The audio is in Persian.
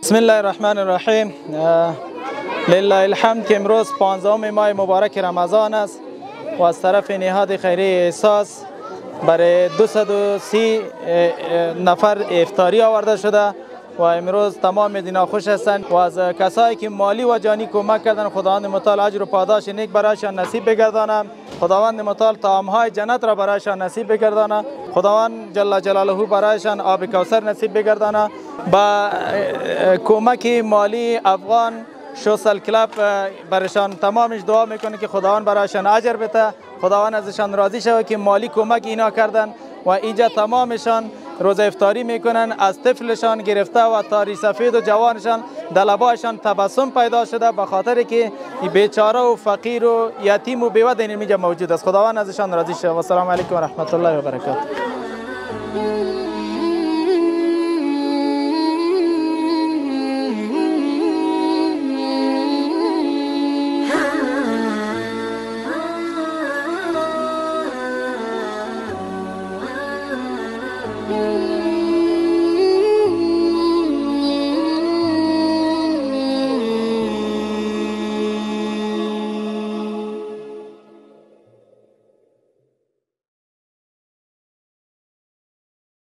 بسم الله الرحمن الرحیم. لله الحمد که امروز 15 ماه مبارک رمضان است و از طرف نهاد خیریه احساس برای 230 نفر افطاری آورده شده و امروز تمام دینا خوش هستند و از کسایی که مالی و جانی کمک کردن خداوند متعال اجر و پاداش نیک برایشان نصیب بگردانه. خداوند متعال طعامهای جنت را برایشان نصیب بگردانه. خداوند جل جلاله برایشان آب کوثر نصیب بگردانه. با کمک مالی افغان سوشال کلاب برایشان تمامش دعا میکنه که خداوند برایشان اجر بده، خداوند ازشان راضی شود که مالی کمک اینا کردن و اینجا تمامشان روزه افطاری میکنن. از طفلشان گرفته و تا سفید و جوانشان در لبایشان تبسم پیدا شده به خاطر که بیچاره و فقیر و یتیم و بیوه در اینجا موجود است. خداوند ازشان راضی شود. و السلام علیکم و رحمت الله و برکاته.